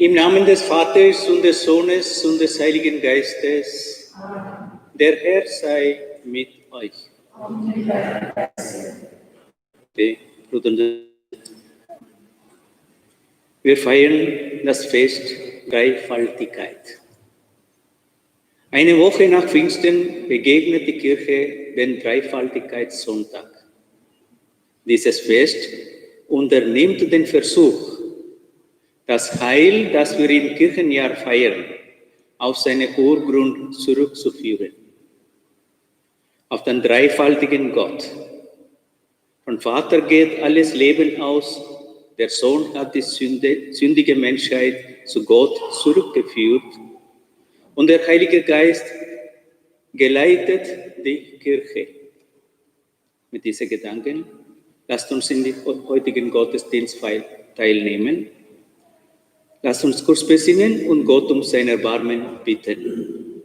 Im Namen des Vaters und des Sohnes und des Heiligen Geistes, der Herr sei mit euch. Wir feiern das Fest Dreifaltigkeit. Eine Woche nach Pfingsten begegnet die Kirche den Dreifaltigkeitssonntag. Dieses Fest unternimmt den Versuch, das Heil, das wir im Kirchenjahr feiern, auf seinen Urgrund zurückzuführen. Auf den dreifaltigen Gott. Vom Vater geht alles Leben aus, der Sohn hat die sündige Menschheit zu Gott zurückgeführt und der Heilige Geist geleitet die Kirche. Mit diesen Gedanken lasst uns in den heutigen Gottesdienst teilnehmen. Lasst uns kurz besinnen und Gott um sein Erbarmen bitten.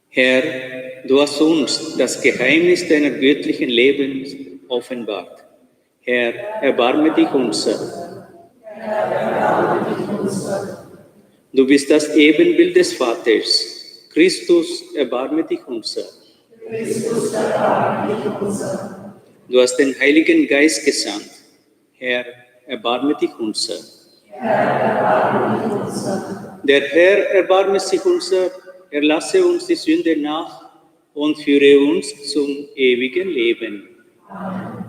Herr, du hast uns das Geheimnis deiner göttlichen Lebens offenbart. Herr, erbarme dich unser. Du bist das Ebenbild des Vaters. Christus, erbarme dich unser. Christus, erbarme dich unser. Du hast den Heiligen Geist gesandt. Herr, erbarme dich unser. Herr, erbarme dich unser. Der Herr erbarme sich unser, er lasse uns die Sünde nach und führe uns zum ewigen Leben. Amen.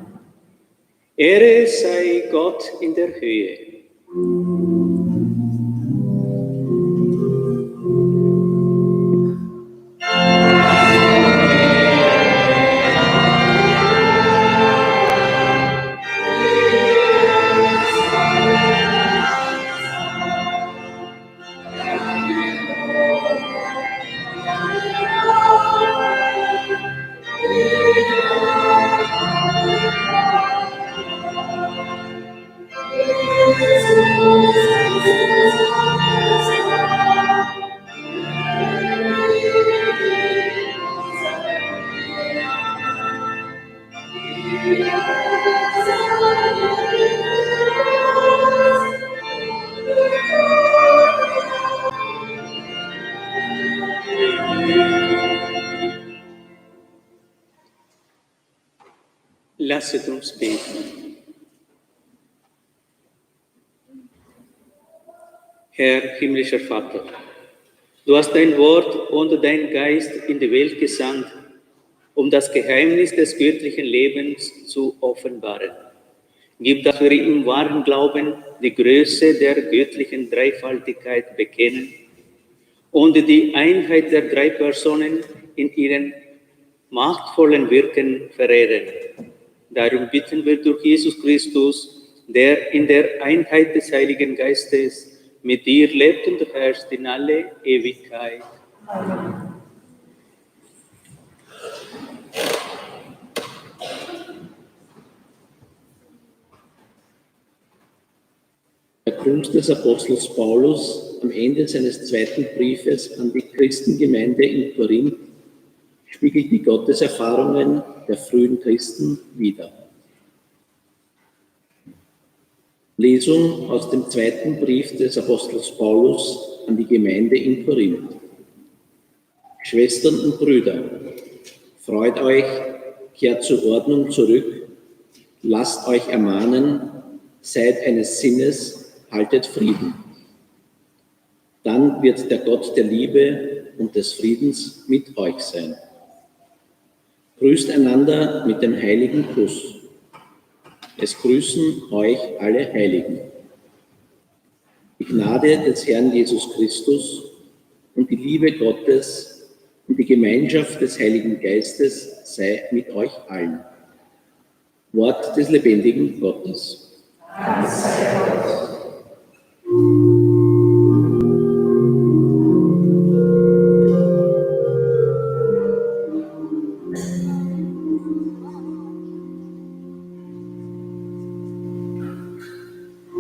Ehre sei Gott in der Höhe. Jesus. Lasset uns beten. Herr himmlischer Vater, du hast dein Wort und dein Geist in die Welt gesandt, um das Geheimnis des göttlichen Lebens zu offenbaren. Gib, dass wir im wahren Glauben die Größe der göttlichen Dreifaltigkeit bekennen und die Einheit der drei Personen in ihren machtvollen Wirken verehren. Darum bitten wir durch Jesus Christus, der in der Einheit des Heiligen Geistes mit dir lebt und herrscht in alle Ewigkeit. Amen. Der Grund des Apostels Paulus am Ende seines zweiten Briefes an die Christengemeinde in Korinth spiegelt die Gotteserfahrungen der frühen Christen wider. Lesung aus dem zweiten Brief des Apostels Paulus an die Gemeinde in Korinth. Schwestern und Brüder, freut euch, kehrt zur Ordnung zurück, lasst euch ermahnen, seid eines Sinnes, haltet Frieden. Dann wird der Gott der Liebe und des Friedens mit euch sein. Grüßt einander mit dem heiligen Kuss. Es grüßen euch alle Heiligen. Die Gnade des Herrn Jesus Christus und die Liebe Gottes und die Gemeinschaft des Heiligen Geistes sei mit euch allen. Wort des lebendigen Gottes. Dank sei Gott.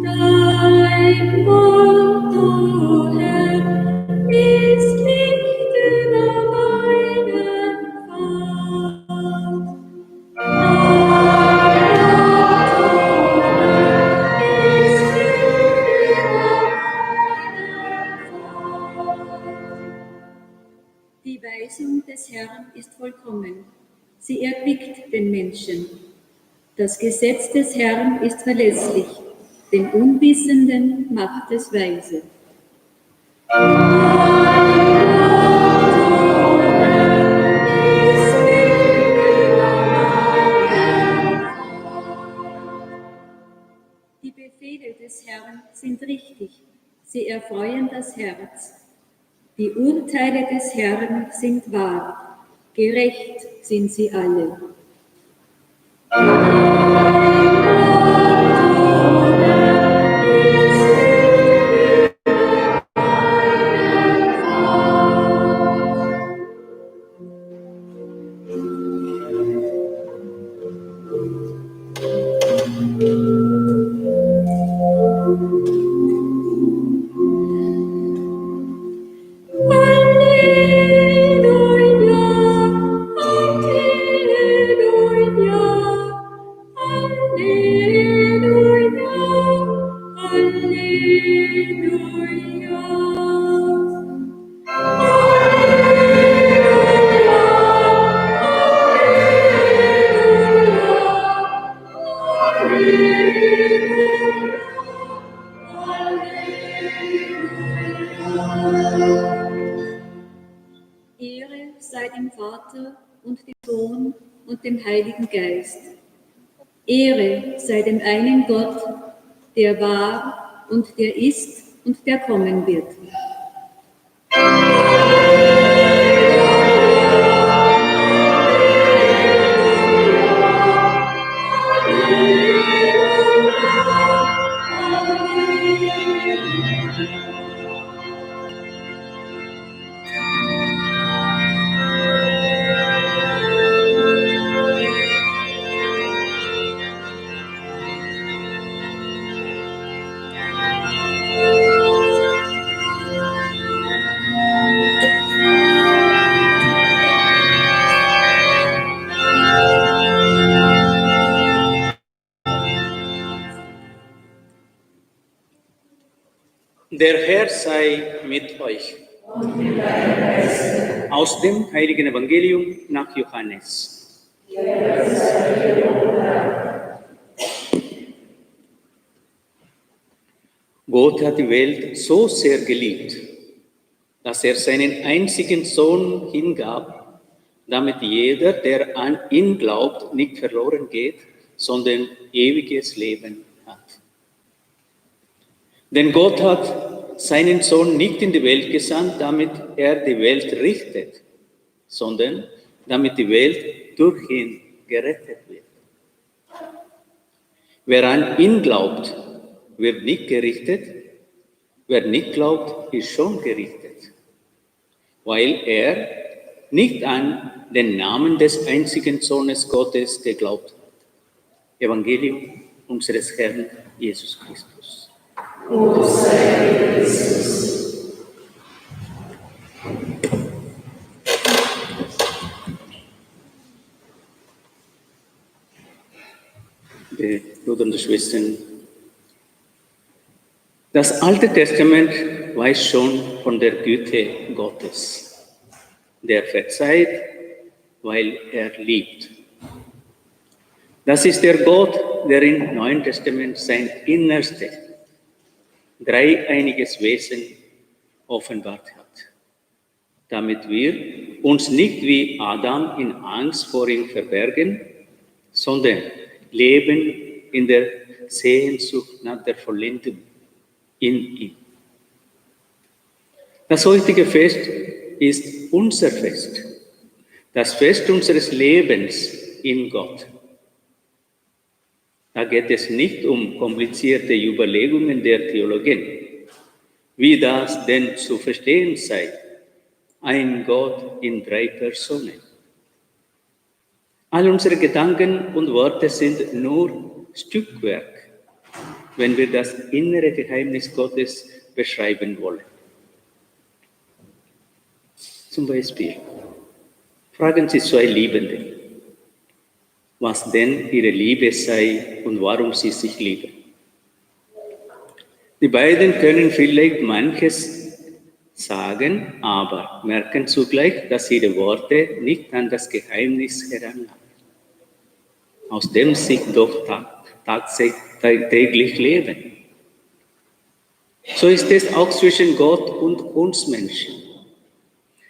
Dein Wort, o Herr, ist Licht über meinen Pfad. Die Weisung des Herrn ist vollkommen, sie erquickt den Menschen. Das Gesetz des Herrn ist verlässlich, den Unwissenden macht es weise. Die Befehle des Herrn sind richtig, sie erfreuen das Herz. Die Urteile des Herrn sind wahr, gerecht sind sie alle. Ehre sei dem Vater und dem Sohn und dem Heiligen Geist. Ehre sei dem einen Gott, der war und der ist und der kommen wird. Der Herr sei mit euch. Und mit deinem Geiste. Aus dem heiligen Evangelium nach Johannes. Ehre sei dir, o Herr. Gott hat die Welt so sehr geliebt, dass er seinen einzigen Sohn hingab, damit jeder, der an ihn glaubt, nicht verloren geht, sondern ewiges Leben hat. Denn Gott hat seinen Sohn nicht in die Welt gesandt, damit er die Welt richtet, sondern damit die Welt durch ihn gerettet wird. Wer an ihn glaubt, wird nicht gerichtet. Wer nicht glaubt, ist schon gerichtet, weil er nicht an den Namen des einzigen Sohnes Gottes geglaubt hat. Evangelium unseres Herrn Jesus Christus. O sei dir, Christus. Liebe Brüder und Schwestern, das Alte Testament weiß schon von der Güte Gottes, der verzeiht, weil er liebt. Das ist der Gott, der im Neuen Testament sein innerstes, dreieiniges Wesen offenbart hat, damit wir uns nicht wie Adam in Angst vor ihm verbergen, sondern leben in der Sehnsucht nach der Vollendung in ihm. Das heutige Fest ist unser Fest, das Fest unseres Lebens in Gott. Da geht es nicht um komplizierte Überlegungen der Theologien, wie das denn zu verstehen sei, ein Gott in 3 Personen. All unsere Gedanken und Worte sind nur Stückwerk, wenn wir das innere Geheimnis Gottes beschreiben wollen. Zum Beispiel fragen Sie 2 Liebende, was denn ihre Liebe sei und warum sie sich lieben. Die beiden können vielleicht manches sagen, aber merken zugleich, dass ihre Worte nicht an das Geheimnis heranlassen, aus dem sie doch tagtäglich leben. So ist es auch zwischen Gott und uns Menschen.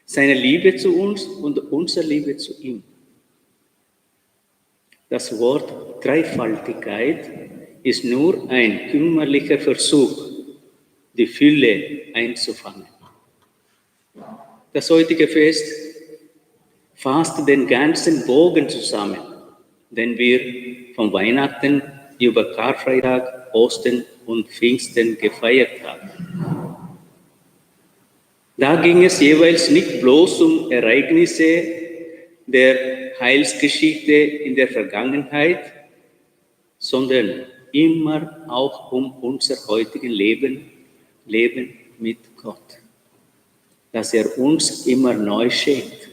Seine Liebe zu uns und unsere Liebe zu ihm. Das Wort Dreifaltigkeit ist nur ein kümmerlicher Versuch, die Fülle einzufangen. Das heutige Fest fasst den ganzen Bogen zusammen, den wir von Weihnachten über Karfreitag, Ostern und Pfingsten gefeiert haben. Da ging es jeweils nicht bloß um Ereignisse der Heilsgeschichte in der Vergangenheit, sondern immer auch um unser heutiges Leben mit Gott, das er uns immer neu schenkt.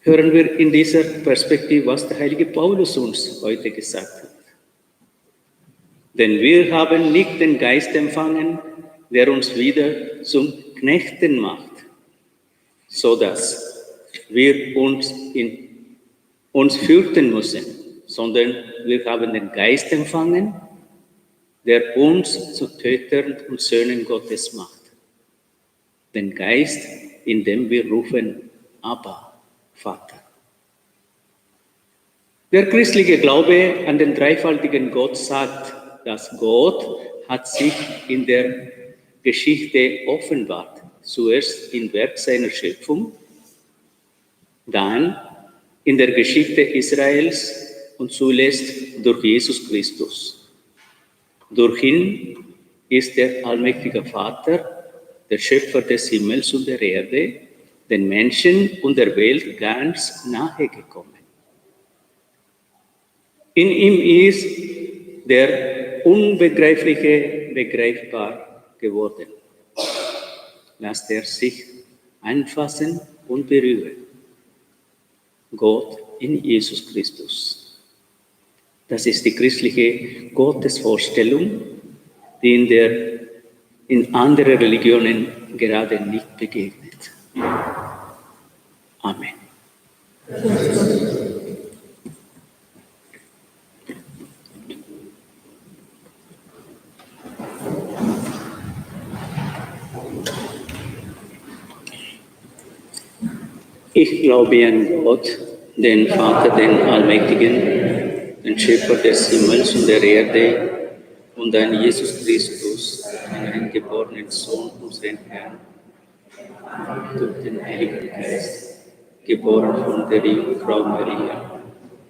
Hören wir in dieser Perspektive, was der heilige Paulus uns heute gesagt hat. Denn wir haben nicht den Geist empfangen, der uns wieder zum Knechten macht, sodass wir uns fürchten müssen, sondern wir haben den Geist empfangen, der uns zu Töchtern und Söhnen Gottes macht. Den Geist, in dem wir rufen, Abba, Vater. Der christliche Glaube an den dreifaltigen Gott sagt, dass Gott hat sich in der Geschichte offenbart. Zuerst im Werk seiner Schöpfung, dann in der Geschichte Israels und zuletzt durch Jesus Christus. Durch ihn ist der allmächtige Vater, der Schöpfer des Himmels und der Erde, den Menschen und der Welt ganz nahe gekommen. In ihm ist der Unbegreifliche begreifbar geworden. Lasst er sich anfassen und berühren. Gott in Jesus Christus. Das ist die christliche Gottesvorstellung, die in der in anderen Religionen gerade nicht begegnet. Amen. Ich glaube an Gott, den Vater, den Allmächtigen, den Schöpfer des Himmels und der Erde, und an Jesus Christus, den eingeborenen Sohn, unseren Herrn, durch den Heiligen Geist, geboren von der Jungfrau Maria,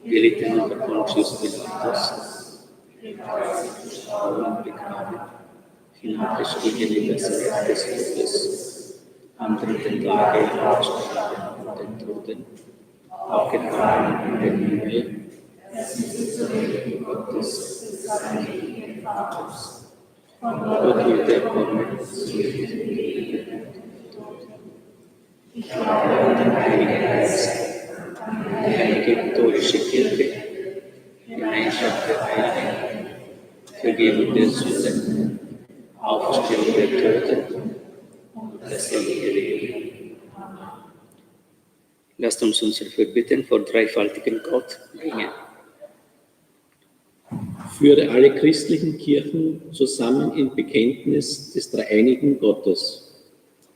gelitten unter Pontius Pilatus, und begraben, hinaufgestiegen in das Reich des Todes, am dritten Tage auferstanden von den Toten, aufgefahren in den Himmel, Gottes, dort wird er kommen, ich glaube an den Heiligen Geist, die heilige katholische Kirche, Gemeinschaft der Heiligen, Vergebung der Sünden, Auferstehung der Toten und das ewige Leben. Lasst uns unsere Verbitten vor dreifaltigen Gott bringen. Führe alle christlichen Kirchen zusammen im Bekenntnis des dreieinigen Gottes.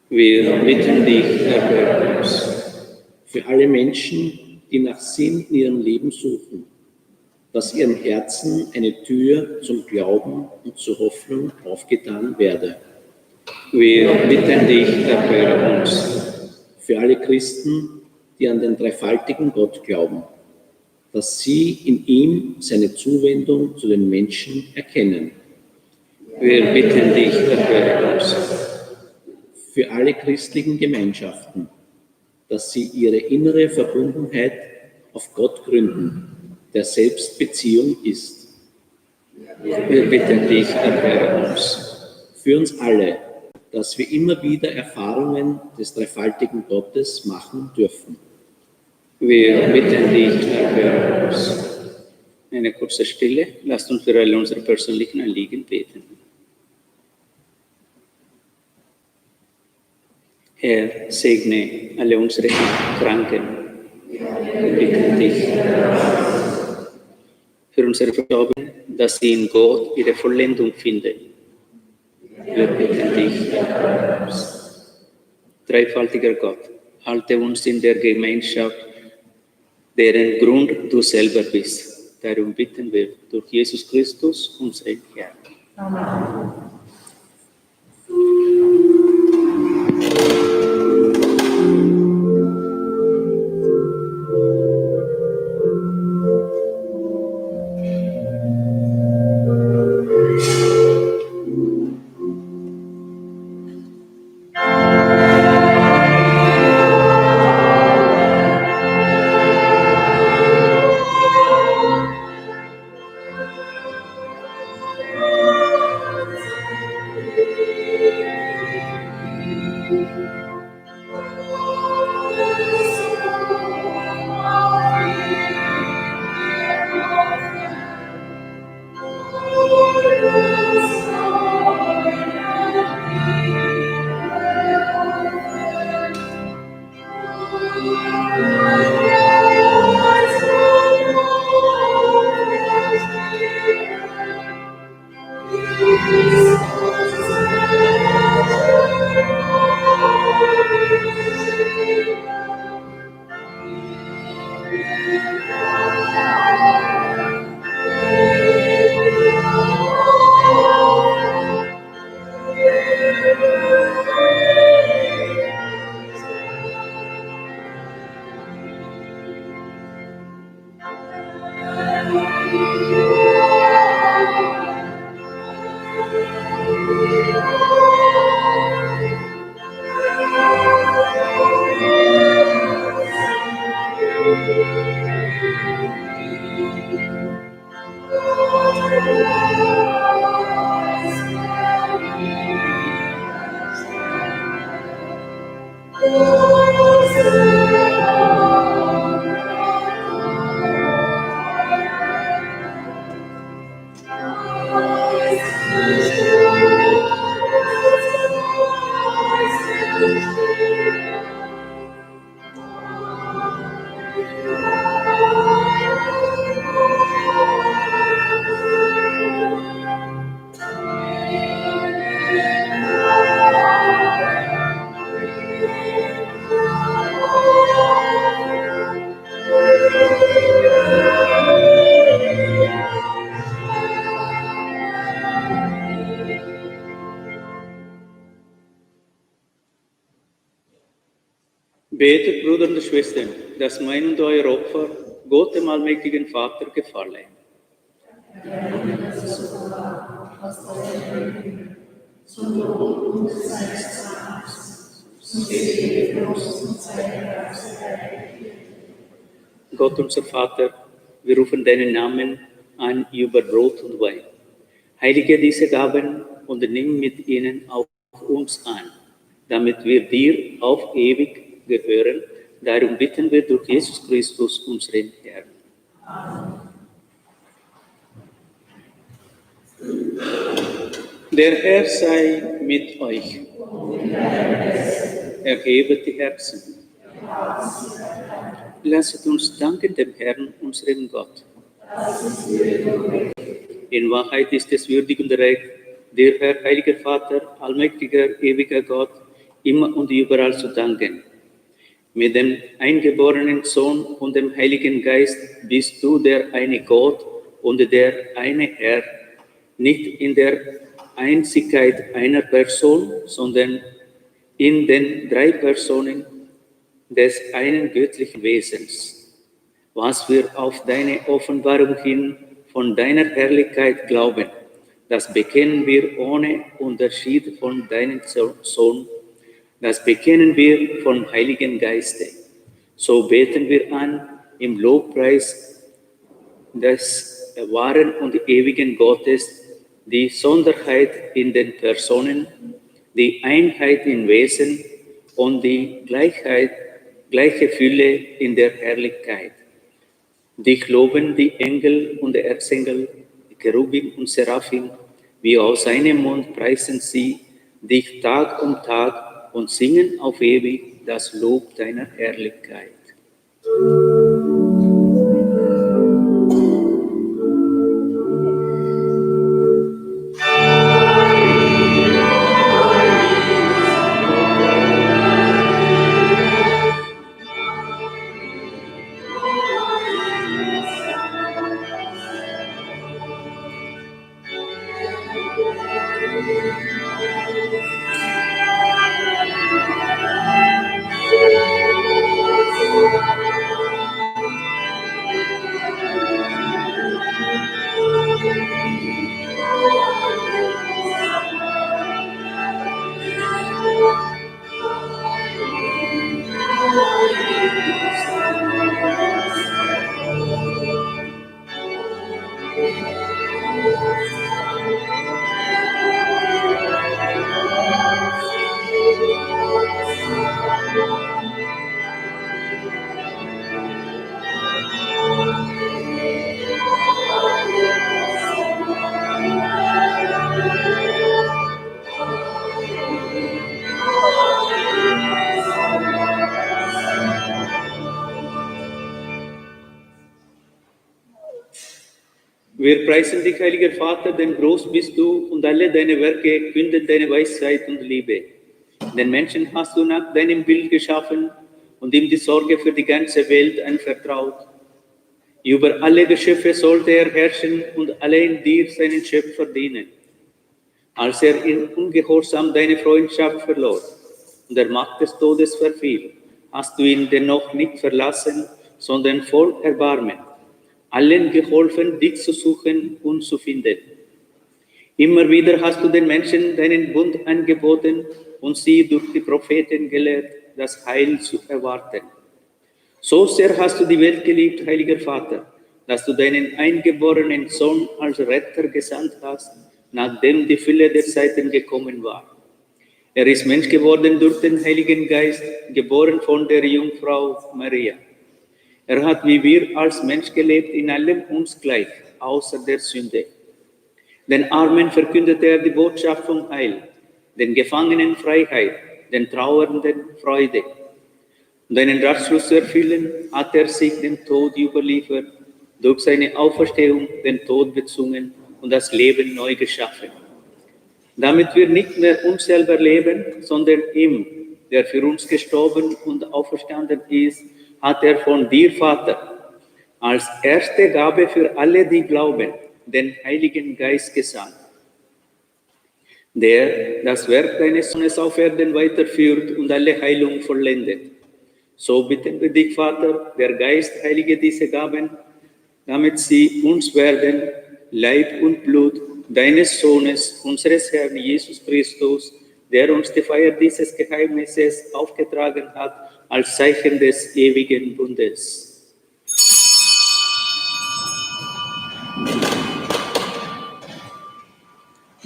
Wir bitten dich, erhöre uns. Für alle Menschen, die nach Sinn in ihrem Leben suchen, dass ihrem Herzen eine Tür zum Glauben und zur Hoffnung aufgetan werde. Wir bitten dich, erhöre uns. Für alle Christen, die an den dreifaltigen Gott glauben, dass sie in ihm seine Zuwendung zu den Menschen erkennen. Wir bitten dich, erhöre uns. Für alle christlichen Gemeinschaften, dass sie ihre innere Verbundenheit auf Gott gründen, der selbst Beziehung ist. Wir bitten dich, erhöre uns. Für uns alle, dass wir immer wieder Erfahrungen des dreifaltigen Gottes machen dürfen. Wir bitten dich, erhöre uns. Eine kurze Stille, lasst uns für alle unsere persönlichen Anliegen beten. Herr, segne alle unsere Kranken. Wir bitten dich für unsere Verstorbenen, dass sie in Gott ihre Vollendung finden. Wir bitten dich, erhöre uns. Dreifaltiger Gott, halte uns in der Gemeinschaft, deren Grund du selber bist. Darum bitten wir durch Jesus Christus, unseren Herrn. Amen. Betet, Brüder und Schwestern, dass mein und euer Opfer Gott, dem allmächtigen Vater, gefalle. Gott, unser Vater, wir rufen deinen Namen an über Brot und Wein. Heilige diese Gaben und nimm mit ihnen auch uns an, damit wir dir auf ewig gehören. Darum bitten wir durch Jesus Christus, unseren Herrn. Der Herr sei mit euch. Erhebet die Herzen. Lasset uns danken dem Herrn, unserem Gott. In Wahrheit ist es würdig und recht, dir, Herr, heiliger Vater, allmächtiger, ewiger Gott, immer und überall zu danken. Mit dem eingeborenen Sohn und dem Heiligen Geist bist du der eine Gott und der eine Herr, nicht in der Einzigkeit einer Person, sondern in den drei Personen des einen göttlichen Wesens. Was wir auf deine Offenbarung hin von deiner Herrlichkeit glauben, das bekennen wir ohne Unterschied von deinem Sohn, das bekennen wir vom Heiligen Geiste. So beten wir an im Lobpreis des wahren und ewigen Gottes, die Sonderheit in den Personen, die Einheit im Wesen und die gleiche Fülle in der Herrlichkeit. Dich loben die Engel und Erzengel, die Cherubim und Seraphim, wie aus seinem Mund preisen sie dich Tag um Tag und singen auf ewig das Lob deiner Herrlichkeit. Wir preisen dich, heiliger Vater, denn groß bist du und alle deine Werke künden deine Weisheit und Liebe. Den Menschen hast du nach deinem Bild geschaffen und ihm die Sorge für die ganze Welt anvertraut. Über alle Geschöpfe sollte er herrschen und allein dir seinen Schöpfer dienen. Als er in Ungehorsam deine Freundschaft verlor und der Macht des Todes verfiel, hast du ihn dennoch nicht verlassen, sondern voll Erbarmen allen geholfen, dich zu suchen und zu finden. Immer wieder hast du den Menschen deinen Bund angeboten und sie durch die Propheten gelehrt, das Heil zu erwarten. So sehr hast du die Welt geliebt, heiliger Vater, dass du deinen eingeborenen Sohn als Retter gesandt hast, nachdem die Fülle der Zeiten gekommen war. Er ist Mensch geworden durch den Heiligen Geist, geboren von der Jungfrau Maria. Er hat wie wir als Mensch gelebt, in allem uns gleich, außer der Sünde. Den Armen verkündete er die Botschaft vom Heil, den Gefangenen Freiheit, den Trauernden Freude. Um deinen Ratschluss zu erfüllen, hat er sich dem Tod überliefert, durch seine Auferstehung den Tod bezwungen und das Leben neu geschaffen. Damit wir nicht mehr uns selber leben, sondern ihm, der für uns gestorben und auferstanden ist, hat er von dir, Vater, als erste Gabe für alle, die glauben, den Heiligen Geist gesandt, der das Werk deines Sohnes auf Erden weiterführt und alle Heilung vollendet. So bitten wir dich, Vater, der Geist heilige diese Gaben, damit sie uns werden, Leib und Blut deines Sohnes, unseres Herrn Jesus Christus, der uns die Feier dieses Geheimnisses aufgetragen hat, als Zeichen des ewigen Bundes.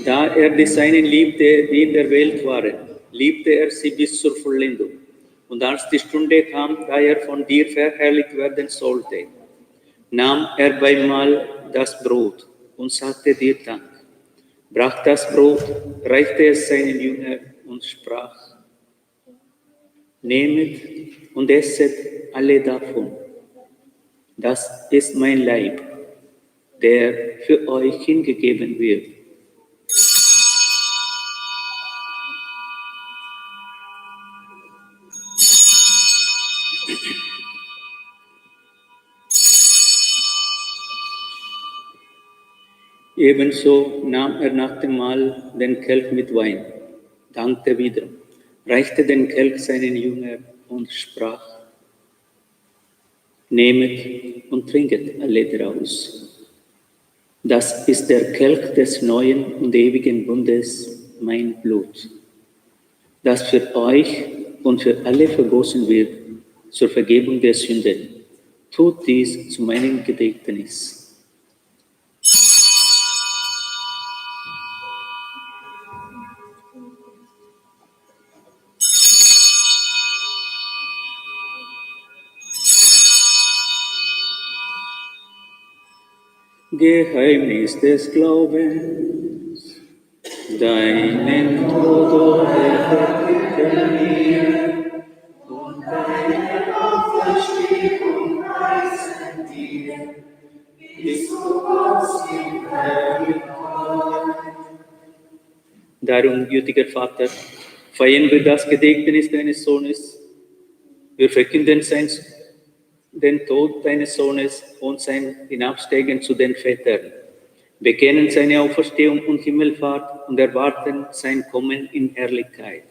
Da er die Seinen liebte, die in der Welt waren, liebte er sie bis zur Vollendung. Und als die Stunde kam, da er von dir verherrlicht werden sollte, nahm er beim Mahl das Brot und sagte dir Dank, brach das Brot, reichte es seinen Jüngern und sprach: Nehmet und esset alle davon. Das ist mein Leib, der für euch hingegeben wird. Ebenso nahm er nach dem Mahl den Kelch mit Wein, dankte wieder, reichte den Kelch seinen Jüngern und sprach: Nehmet und trinket alle daraus. Das ist der Kelch des neuen und ewigen Bundes, mein Blut, das für euch und für alle vergossen wird zur Vergebung der Sünden. Tut dies zu meinem Gedächtnis. Geheimnis des Glaubens, deinen Tod, o Herr, verkünden wir, und deine Auferstehung preisen wir, bis du kommst in Herrlichkeit. Darum, gütiger Vater, feiern wir das Gedächtnis deines Sohnes. Wir verkünden den Tod deines Sohnes und sein Hinabsteigen zu den Vätern, bekennen seine Auferstehung und Himmelfahrt und erwarten sein Kommen in Herrlichkeit.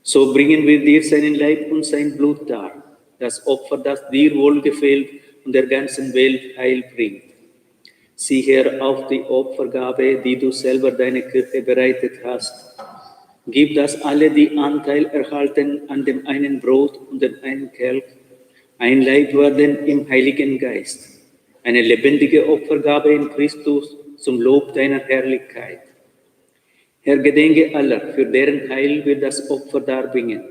So bringen wir dir seinen Leib und sein Blut dar, das Opfer, das dir wohlgefällt und der ganzen Welt Heil bringt. Sieh her auf die Opfergabe, die du selber deiner Kirche bereitet hast. Gib, dass alle, die Anteil erhalten an dem einen Brot und dem einen Kelch, ein Leib werden im Heiligen Geist, eine lebendige Opfergabe in Christus zum Lob deiner Herrlichkeit. Herr, gedenke aller, für deren Heil wir das Opfer darbringen.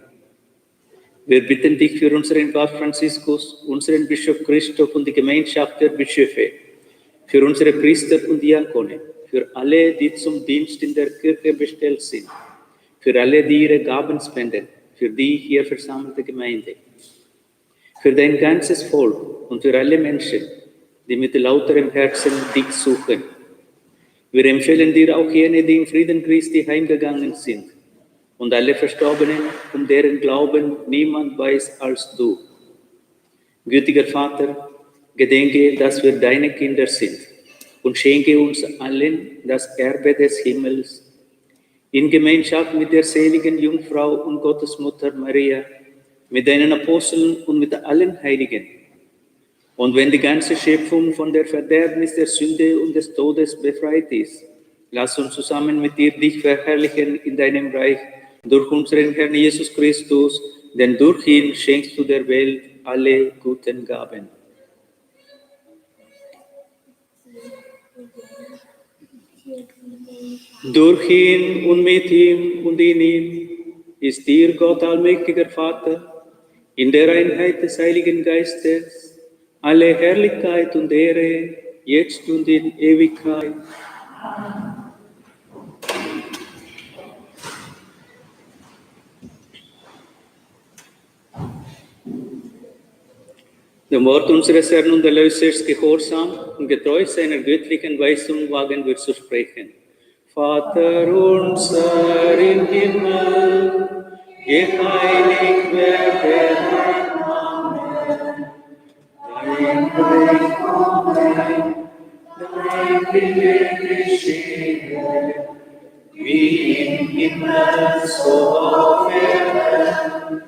Wir bitten dich für unseren Papst Franziskus, unseren Bischof Christoph und die Gemeinschaft der Bischöfe, für unsere Priester und Diakone, für alle, die zum Dienst in der Kirche bestellt sind, für alle, die ihre Gaben spenden, für die hier versammelte Gemeinde, für dein ganzes Volk und für alle Menschen, die mit lauterem Herzen dich suchen. Wir empfehlen dir auch jene, die im Frieden Christi heimgegangen sind und alle Verstorbenen, um deren Glauben niemand weiß als du. Gütiger Vater, gedenke, dass wir deine Kinder sind und schenke uns allen das Erbe des Himmels in Gemeinschaft mit der seligen Jungfrau und Gottesmutter Maria, mit deinen Aposteln und mit allen Heiligen. Und wenn die ganze Schöpfung von der Verderbnis der Sünde und des Todes befreit ist, lass uns zusammen mit dir dich verherrlichen in deinem Reich durch unseren Herrn Jesus Christus, denn durch ihn schenkst du der Welt alle guten Gaben. Durch ihn und mit ihm und in ihm ist dir, Gott allmächtiger Vater, in der Einheit des Heiligen Geistes, alle Herrlichkeit und Ehre, jetzt und in Ewigkeit. Dem Wort unseres Herrn und Erlösers gehorsam und getreu seiner göttlichen Weisung wagen wir zu sprechen. Vater unser im Himmel, geheiligt werde dein Name, dein Reich komme, dein Wille geschehe, wie im Himmel so auf Erden.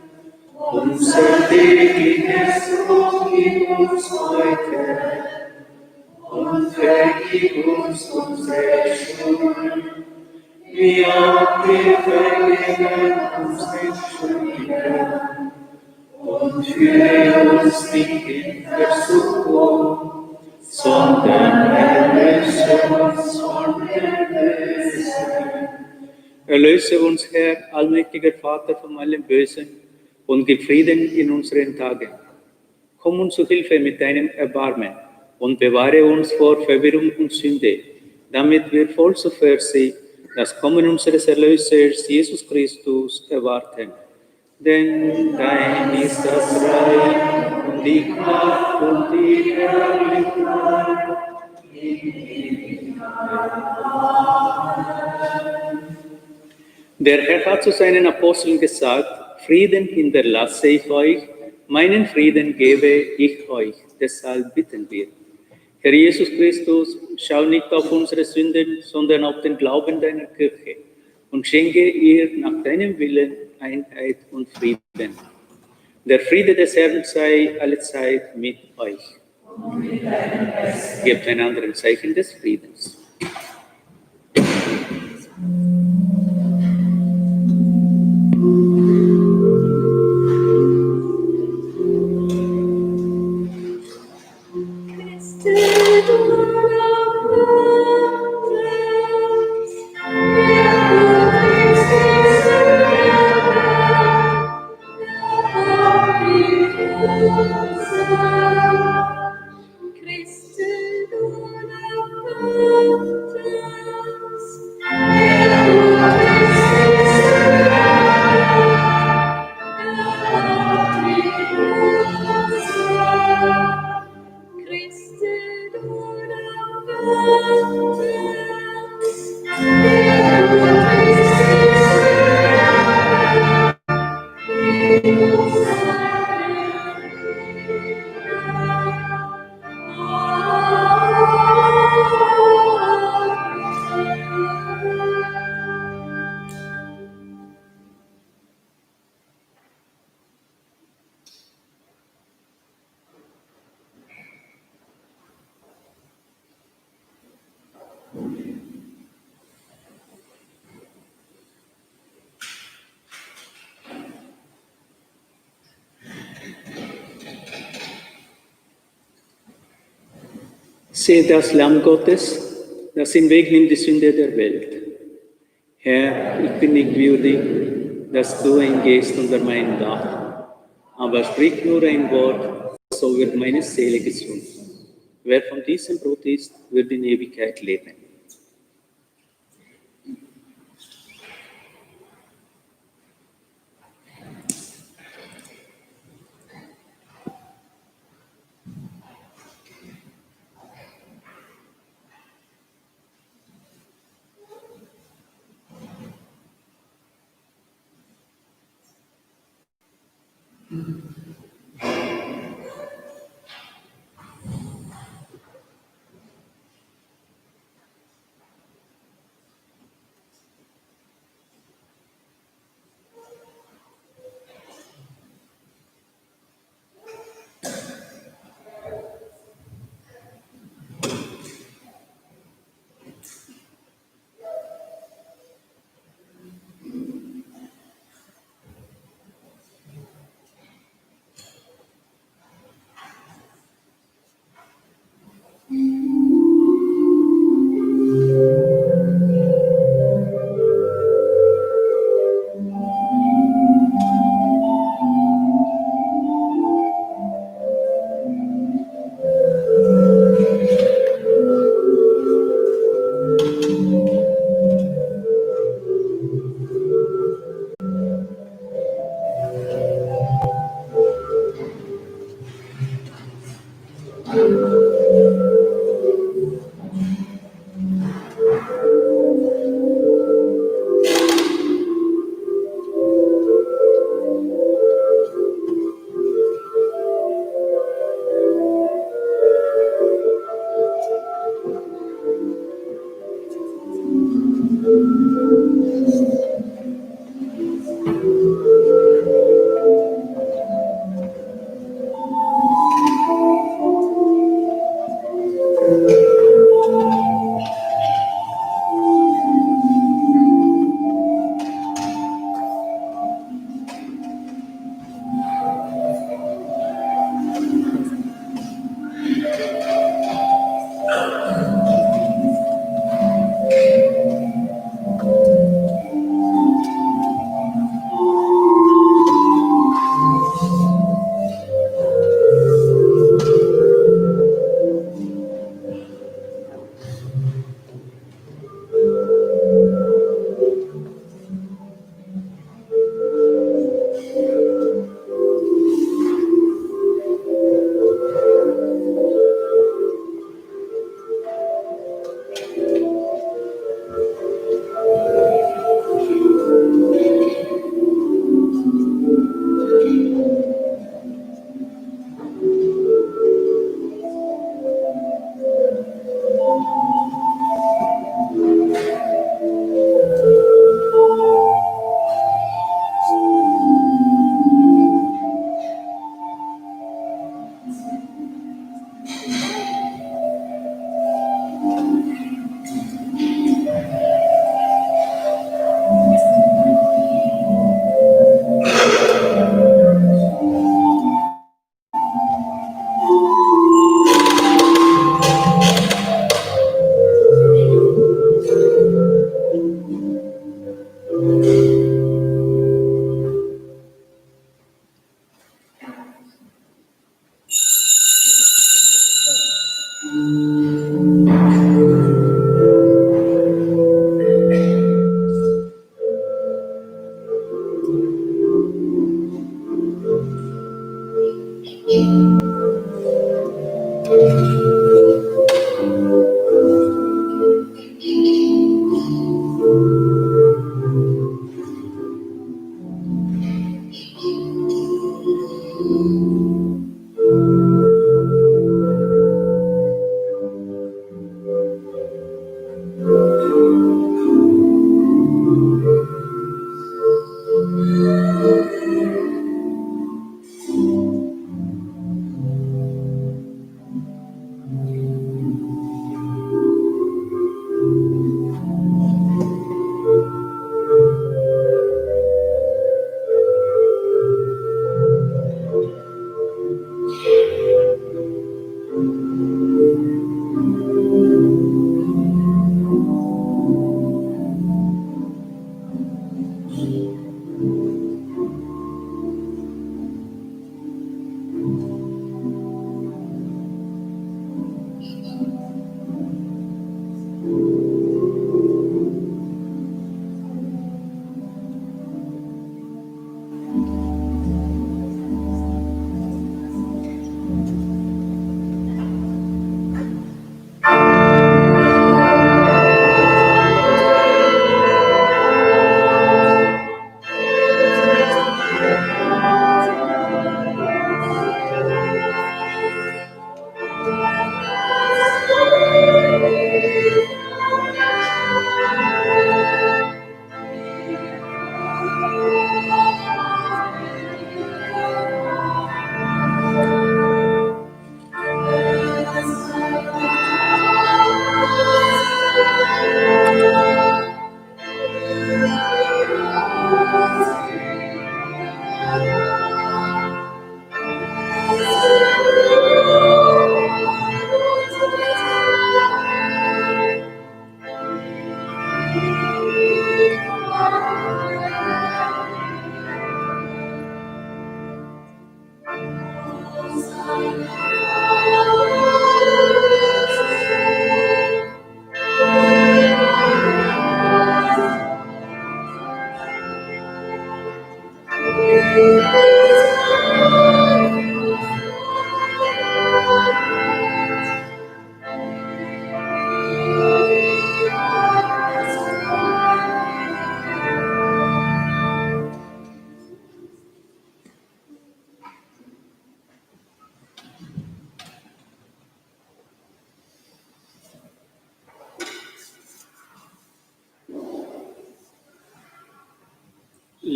Unser tägliches Brot gib uns heute und vergib uns unsere Schuld, wie auch wir vergeben unseren Schuldigern. Und führe uns nicht in Versuchung, sondern erlöse uns von dem Bösen. Erlöse uns, Herr, allmächtiger Vater, von allem Bösen und gib Frieden in unseren Tagen. Komm uns zu Hilfe mit deinem Erbarmen und bewahre uns vor Verwirrung und Sünde, damit wir voll Zuversicht das Kommen unseres Erlösers Jesus Christus erwarten. Denn dein ist das Reich und die Kraft und die Herrlichkeit. Der Herr hat zu seinen Aposteln gesagt, Frieden hinterlasse ich euch, meinen Frieden gebe ich euch. Deshalb bitten wir. Herr Jesus Christus, schau nicht auf unsere Sünden, sondern auf den Glauben deiner Kirche und schenke ihr nach deinem Willen Einheit und Frieden. Der Friede des Herrn sei allezeit mit euch. Gebt einander ein Zeichen des Friedens. Seht das Lamm Gottes, das hinwegnimmt die Sünde der Welt. Herr, ich bin nicht würdig, dass du eingehst unter mein Dach, aber sprich nur ein Wort, so wird meine Seele gesund. Wer von diesem Brot isst, wird in Ewigkeit leben.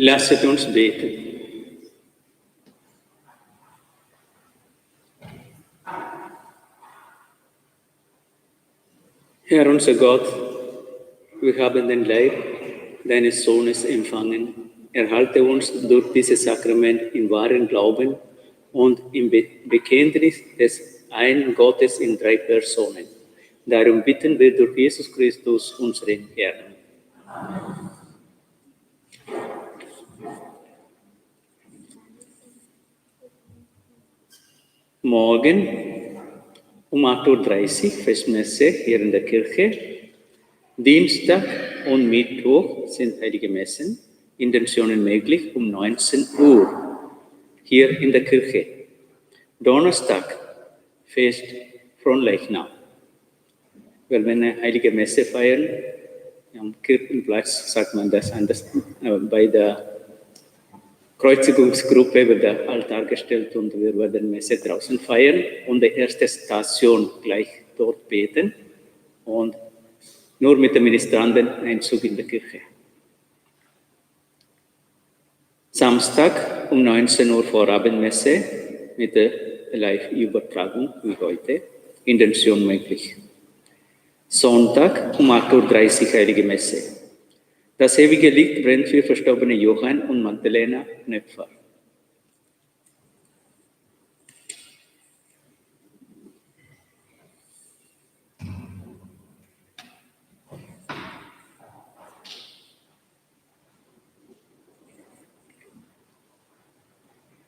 Lasset uns beten. Herr unser Gott, wir haben den Leib deines Sohnes empfangen. Erhalte uns durch dieses Sakrament im wahren Glauben und im Bekenntnis des einen Gottes in 3 Personen. Darum bitten wir durch Jesus Christus, unseren Herrn. Morgen um 8:30 Uhr Festmesse hier in der Kirche. Dienstag und Mittwoch sind heilige Messen, Intentionen möglich um 19 Uhr hier in der Kirche. Donnerstag Fest Fronleichnam. Wir werden eine heilige Messe feiern. Am Kirchenplatz sagt man das anders. Bei der Kreuzigungsgruppe wird der Altar gestellt und wir werden Messe draußen feiern und die erste Station gleich dort beten und nur mit dem Ministranten Einzug in der Kirche. Samstag um 19 Uhr Vorabendmesse mit der Live-Übertragung wie heute, Intention möglich. Sonntag um 8:30 Uhr Heilige Messe. Das ewige Licht brennt für verstorbene Johann und Magdalena Knöpfer.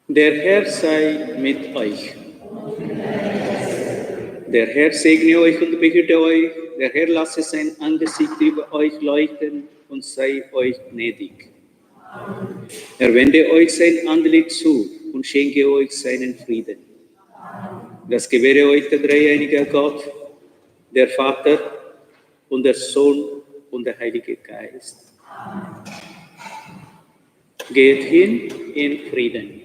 Der Herr sei mit euch. Der Herr segne euch und behüte euch. Der Herr lasse sein Angesicht über euch leuchten und sei euch gnädig. Er wende euch sein Antlitz zu und schenke euch seinen Frieden. Das gewähre euch der dreieinige Gott, der Vater und der Sohn und der Heilige Geist. Geht hin in Frieden.